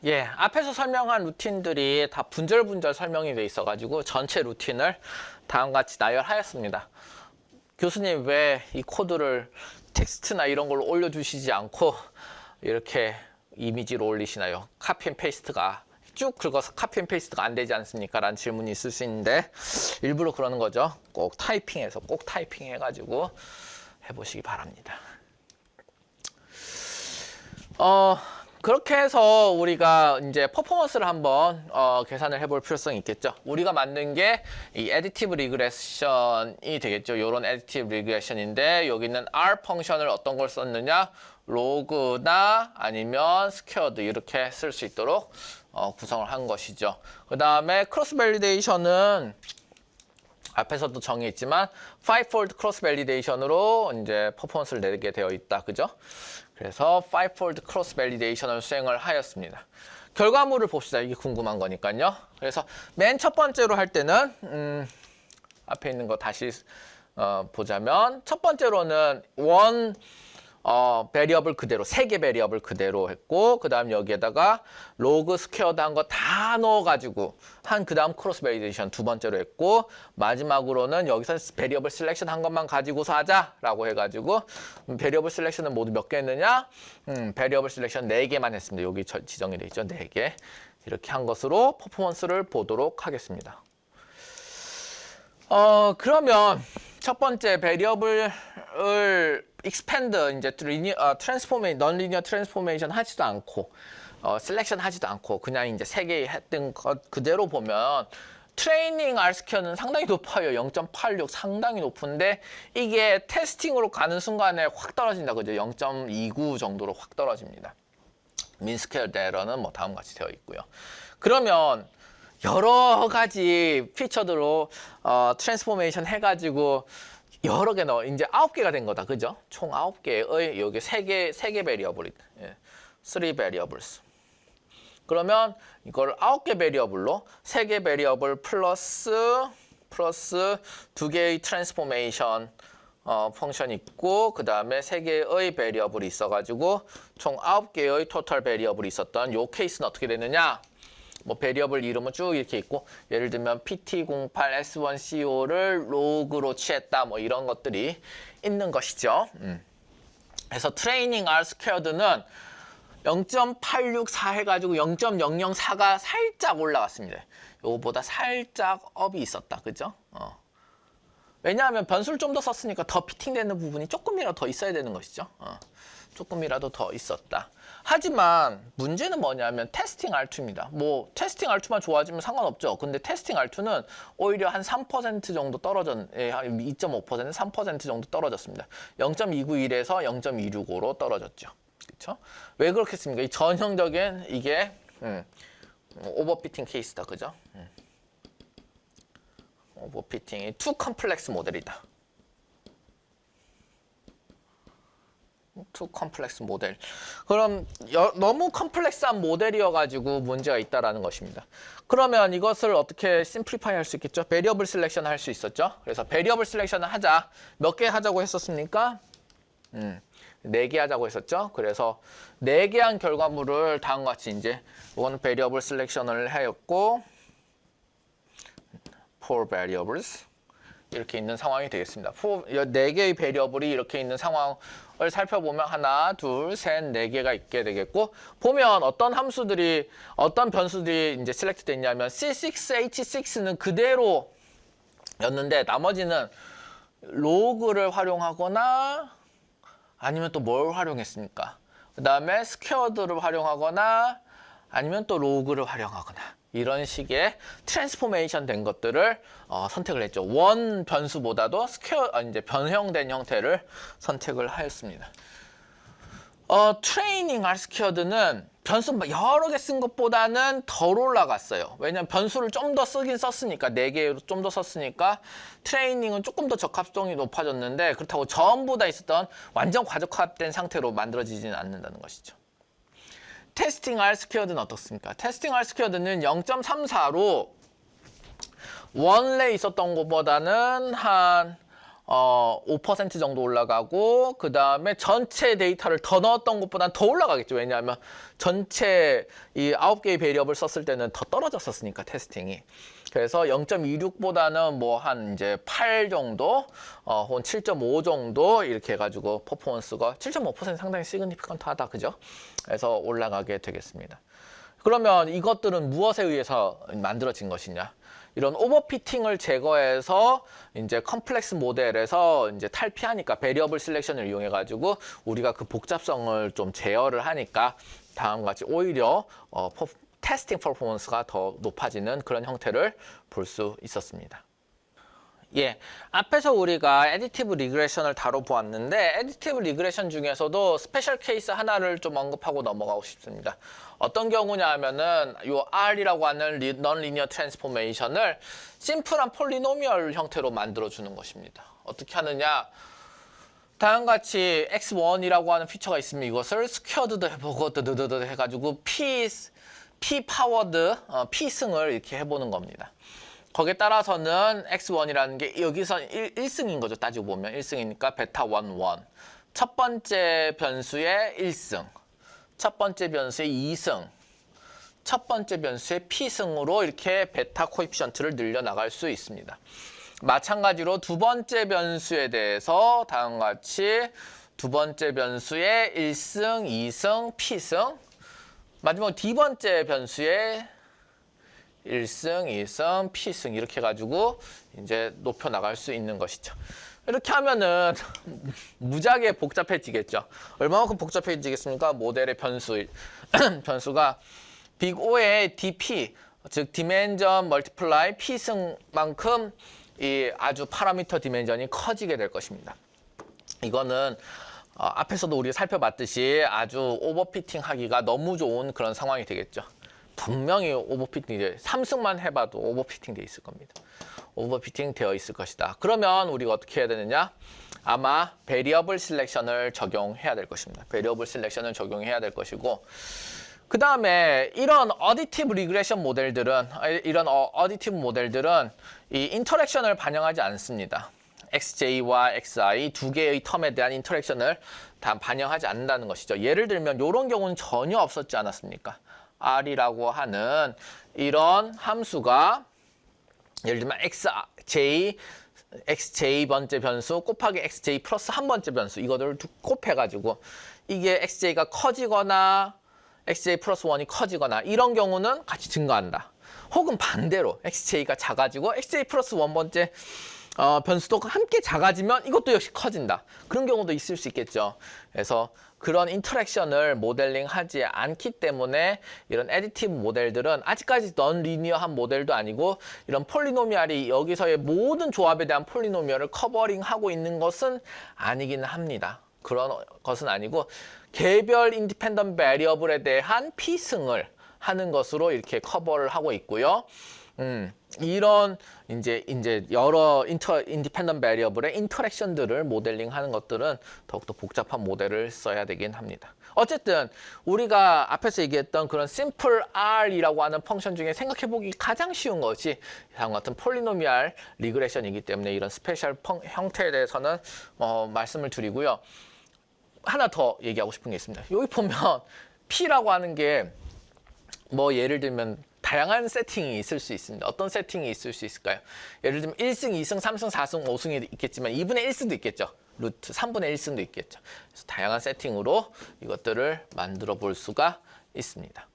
예, 앞에서 설명한 루틴들이 다 분절분절 설명이 돼 있어가지고 전체 루틴을 다음과 같이 나열하였습니다. 교수님 왜 이 코드를 텍스트나 이런 걸로 올려주시지 않고 이렇게 이미지로 올리시나요? 카피 앤 페이스트가 쭉 긁어서 카피 앤 페이스트가 안 되지 않습니까? 라는 질문이 있을 수 있는데 일부러 그러는 거죠. 꼭 타이핑 해가지고 해보시기 바랍니다. 그렇게 해서 우리가 이제 퍼포먼스를 한번 계산을 해볼 필요성이 있겠죠. 우리가 만든 게 이 애디티브 리그레션이 되겠죠. 요런 애디티브 리그레션인데 여기는 R 펑션을 어떤 걸 썼느냐, 로그나 아니면 스퀘어드 이렇게 쓸 수 있도록 구성을 한 것이죠. 그 다음에 크로스 밸리데이션은 앞에서도 정의했지만 5fold 크로스 밸리데이션으로 이제 퍼포먼스를 내게 되어 있다. 그죠? 그래서 5fold 크로스 밸리데이션을 수행을 하였습니다. 결과물을 봅시다. 이게 궁금한 거니까요. 그래서 맨 첫 번째로 할 때는 앞에 있는 거 다시 보자면 첫 번째로는 베리어블 그대로, 3개 베리어블 그대로 했고, 그 다음 여기에다가 로그 스퀘어드 한 거 다 넣어가지고 그 다음 크로스 밸리데이션 두 번째로 했고, 마지막으로는 여기서 베리어블 셀렉션 한 것만 가지고서 하자라고 해가지고, 베리어블 셀렉션은 모두 몇 개 했느냐? 베리어블 셀렉션 4개만 했습니다. 여기 지정이 돼 있죠. 4개. 이렇게 한 것으로 퍼포먼스를 보도록 하겠습니다. 그러면 첫 번째 베리어블을 expand 이제 non-linear transformation 하지도 않고 셀렉션 하지도 않고 그냥 이제 3개 했던 것 그대로 보면 트레이닝 R스퀘어는 상당히 높아요. 0.86 상당히 높은데 이게 테스팅으로 가는 순간에 확 떨어진다. 그죠? 0.29 정도로 확 떨어집니다. 민스퀘어 에러는 뭐 다음과 같이 되어 있고요. 그러면 여러 가지 피처들로 트랜스포메이션 해가지고 여러 개 넣어 이제 9개가 된 거다. 그죠? 총 9개의 여기 3개 베리어블이 3 variables. 그러면 이걸 9개 베리어블로 3개 베리어블 플러스 2개의 트랜스포메이션 펑션이 있고 그 다음에 3개의 베리어블이 있어가지고 총 9개의 토탈 베리어블이 있었던 요 케이스는 어떻게 되느냐? 뭐 베리어블 이름은 쭉 이렇게 있고 예를 들면 PT08S1CO를 로그로 취했다 뭐 이런 것들이 있는 것이죠. 그래서 트레이닝 R 스퀘어드는 0.864 해가지고 0.004가 살짝 올라갔습니다. 요거보다 살짝 업이 있었다. 그죠? 왜냐하면 변수를 좀 더 썼으니까 더 피팅되는 부분이 조금이라도 더 있어야 되는 것이죠. 조금이라도 더 있었다. 하지만 문제는 뭐냐면 테스팅 R2입니다. 뭐 테스팅 R2만 좋아지면 상관없죠. 근데 테스팅 R2는 오히려 한 3% 정도 떨어졌, 2.5%, 3% 정도 떨어졌습니다. 0.291에서 0.265로 떨어졌죠. 그렇죠? 왜 그렇겠습니까? 이 전형적인 이게 오버피팅 케이스다. 그죠? 오버피팅이 투 컴플렉스 모델이다. 투 컴플렉스 모델. 그럼 너무 컴플렉스한 모델이어가지고 문제가 있다라는 것입니다. 그러면 이것을 어떻게 심플리파이 할 수 있겠죠? 베리어블 셀렉션 할 수 있었죠? 그래서 베리어블 셀렉션을 하자. 몇 개 하자고 했었습니까? 4개 하자고 했었죠? 그래서 4개 한 결과물을 다음과 같이 이제 이거는 베리어블 셀렉션을 하였고 for variables 이렇게 있는 상황이 되겠습니다. 4개의 베리어블이 이렇게 있는 상황을 살펴보면 하나, 둘, 셋, 4개가 있게 되겠고 보면 어떤 함수들이 어떤 변수들이 이제 셀렉트 됐냐면 C6, H6는 그대로였는데 나머지는 로그를 활용하거나 아니면 또 뭘 활용했습니까? 그 다음에 스퀘어드를 활용하거나 아니면 또 로그를 활용하거나 이런 식의 트랜스포메이션 된 것들을 선택을 했죠. 원 변수보다도 이제 변형된 형태를 선택을 하였습니다. 트레이닝 R 스퀘어드는 변수 여러 개 쓴 것보다는 덜 올라갔어요. 왜냐면 변수를 좀 더 쓰긴 썼으니까 4개로 좀 더 썼으니까 트레이닝은 조금 더 적합성이 높아졌는데 그렇다고 전부 다 있었던 완전 과적화된 상태로 만들어지지는 않는다는 것이죠. 테스팅 R 스퀘어드는 어떻습니까? 테스팅 R 스퀘어드는 0.34로 원래 있었던 것보다는 한 5% 정도 올라가고 그 다음에 전체 데이터를 더 넣었던 것보다는 더 올라가겠죠. 왜냐하면 전체 이 9개의 베리어블 썼을 때는 더 떨어졌었으니까 테스팅이. 그래서 0.26보다는 뭐 한 이제 8 정도, 혹은 7.5 정도 이렇게 해가지고 퍼포먼스가 7.5% 상당히 시그니피컨트하다, 그죠? 그래서 올라가게 되겠습니다. 그러면 이것들은 무엇에 의해서 만들어진 것이냐? 이런 오버피팅을 제거해서 이제 컴플렉스 모델에서 이제 탈피하니까 베리어블 셀렉션을 이용해 가지고 우리가 그 복잡성을 좀 제어를 하니까 다음과 같이 오히려 테스팅 퍼포먼스가 더 높아지는 그런 형태를 볼 수 있었습니다. 예, 앞에서 우리가 애디티브 리그레션을 다뤄보았는데 애디티브 리그레션 중에서도 스페셜 케이스 하나를 좀 언급하고 넘어가고 싶습니다. 어떤 경우냐 하면은 요 R이라고 하는 non-linear transformation을 심플한 폴리노미얼 형태로 만들어주는 것입니다. 어떻게 하느냐? 다음과 같이 x1이라고 하는 피처가 있으면 이것을 스퀘어드도 해보고 드드드드 해가지고 p 파워드 p승을 이렇게 해보는 겁니다. 거기에 따라서는 x1이라는 게 여기서 1승인 거죠. 따지고 보면 1승이니까 베타 1, 1. 첫 번째 변수의 1승, 첫 번째 변수의 2승, 첫 번째 변수의 p승으로 이렇게 베타 코에피션트를 늘려나갈 수 있습니다. 마찬가지로 두 번째 변수에 대해서 다음과 같이 두 번째 변수의 1승, 2승, p승, 마지막 D 번째 변수의 1승, 2승, p승 이렇게 해가지고 이제 높여 나갈 수 있는 것이죠. 이렇게 하면은 무지하게 복잡해지겠죠. 얼마만큼 복잡해지겠습니까? 모델의 변수가 빅 O의 DP, 즉 디멘전 멀티플라이 p승만큼 이 아주 파라미터 디멘전이 커지게 될 것입니다. 이거는 앞에서도 우리가 살펴봤듯이 아주 오버피팅 하기가 너무 좋은 그런 상황이 되겠죠. 분명히 오버피팅 이제 3승만 해봐도 오버피팅 돼 있을 겁니다. 오버피팅 되어 있을 것이다. 그러면 우리가 어떻게 해야 되느냐? 아마 베리어블 셀렉션을 적용해야 될 것입니다. 베리어블 셀렉션을 적용해야 될 것이고 그 다음에 이런 어디티브 리그레션 모델들은 이 인터랙션을 반영하지 않습니다. xj와 xi 두 개의 텀에 대한 인터랙션을 다 반영하지 않는다는 것이죠. 예를 들면 이런 경우는 전혀 없었지 않았습니까? r이라고 하는 이런 함수가 예를 들면 xj 번째 변수 곱하기 xj 플러스 한 번째 변수 이거를 곱해가지고 이게 xj가 커지거나 xj 플러스 1이 커지거나 이런 경우는 같이 증가한다. 혹은 반대로 xj가 작아지고 xj 플러스 1 번째 변수도 함께 작아지면 이것도 역시 커진다. 그런 경우도 있을 수 있겠죠. 그래서 그런 인터랙션을 모델링하지 않기 때문에 이런 애디티브 모델들은 아직까지 넌리니어한 모델도 아니고 이런 폴리노미알이 여기서의 모든 조합에 대한 폴리노미얼을 커버링하고 있는 것은 아니긴 합니다. 그런 것은 아니고 개별 인디펜던트 베리어블에 대한 피승을 하는 것으로 이렇게 커버를 하고 있고요. 이런 이제 여러 인디펜던트 베리어블의 인터랙션들을 모델링하는 것들은 더욱더 복잡한 모델을 써야 되긴 합니다. 어쨌든 우리가 앞에서 얘기했던 그런 심플 R이라고 하는 펑션 중에 생각해보기 가장 쉬운 것이 다음과 같은 폴리노미알 리그레션이기 때문에 이런 스페셜 형태에 대해서는 말씀을 드리고요. 하나 더 얘기하고 싶은 게 있습니다. 여기 보면 P라고 하는 게 뭐 예를 들면 다양한 세팅이 있을 수 있습니다. 어떤 세팅이 있을 수 있을까요? 예를 들면 1승, 2승, 3승, 4승, 5승이 있겠지만 2분의 1승도 있겠죠. 루트 3분의 1승도 있겠죠. 그래서 다양한 세팅으로 이것들을 만들어 볼 수가 있습니다.